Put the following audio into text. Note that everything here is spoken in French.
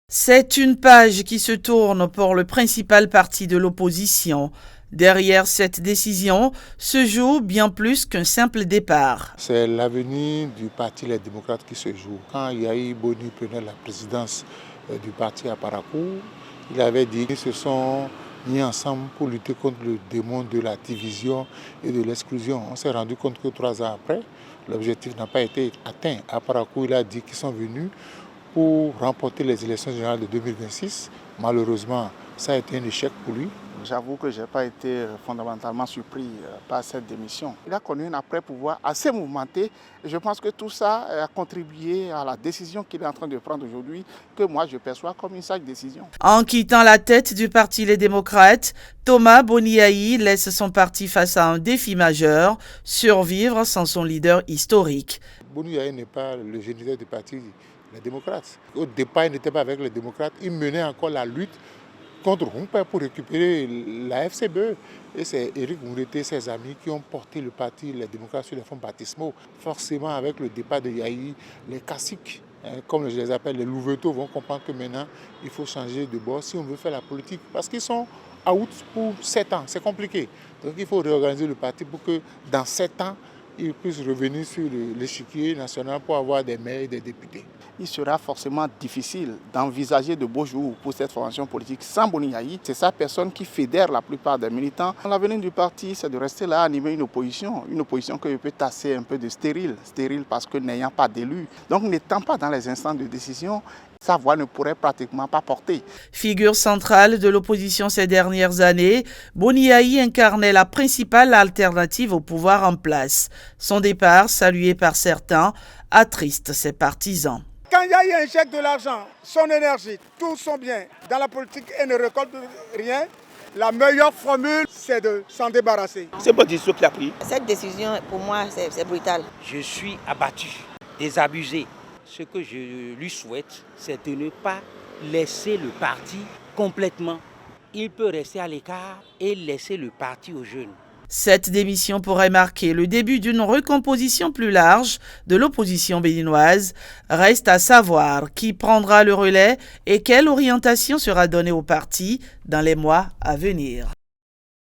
C'est une page qui se tourne pour le principal parti de l'opposition. Derrière cette décision se joue bien plus qu'un simple départ. C'est l'avenir du parti Les Démocrates qui se joue. Quand Yahi Boni prenait la présidence du parti à Parakou, il avait dit qu'ils se sont mis ensemble pour lutter contre le démon de la division et de l'exclusion. On s'est rendu compte que 3 ans après, l'objectif n'a pas été atteint. À Parakou, il a dit qu'ils sont venus pour remporter les élections générales de 2026. Malheureusement, ça a été un échec pour lui. J'avoue que je n'ai pas été fondamentalement surpris par cette démission. Il a connu un après-pouvoir assez mouvementé et je pense que tout ça a contribué à la décision qu'il est en train de prendre aujourd'hui, que moi je perçois comme une sage décision. En quittant la tête du parti Les Démocrates, Thomas Boni Yahi laisse son parti face à un défi majeur, survivre sans son leader historique. Boni Yahi n'est pas le géniteur du parti Les Démocrates. Au départ, il n'était pas avec les démocrates, il menait encore la lutte contre Rumper pour récupérer la FCBE. Et c'est Éric Moureté et ses amis qui ont porté le parti Les Démocrates sur les fonds baptismaux. Forcément, avec le départ de Yahi, les caciques, comme je les appelle, les louveteaux, vont comprendre que maintenant, il faut changer de bord si on veut faire la politique. Parce qu'ils sont out pour 7 ans, c'est compliqué. Donc il faut réorganiser le parti pour que dans 7 ans, ils puissent revenir sur l'échiquier national pour avoir des maires et des députés. Il sera forcément difficile d'envisager de beaux jours pour cette formation politique sans Boni Yahi. C'est sa personne qui fédère la plupart des militants. L'avenir du parti, c'est de rester là, animer une opposition que je peux tasser un peu de stérile parce que n'ayant pas d'élu. Donc n'étant pas dans les instants de décision, sa voix ne pourrait pratiquement pas porter. Figure centrale de l'opposition ces dernières années, Boni Yahi incarnait la principale alternative au pouvoir en place. Son départ, salué par certains, attriste ses partisans. Quand Yahi injecte de l'argent, son énergie, tout son bien dans la politique et ne récolte rien, la meilleure formule, c'est de s'en débarrasser. C'est une bonne décision qu'il a prise. Cette décision, pour moi, c'est brutal. Je suis abattu, désabusé. Ce que je lui souhaite, c'est de ne pas laisser le parti complètement. Il peut rester à l'écart et laisser le parti aux jeunes. Cette démission pourrait marquer le début d'une recomposition plus large de l'opposition béninoise. Reste à savoir qui prendra le relais et quelle orientation sera donnée au parti dans les mois à venir.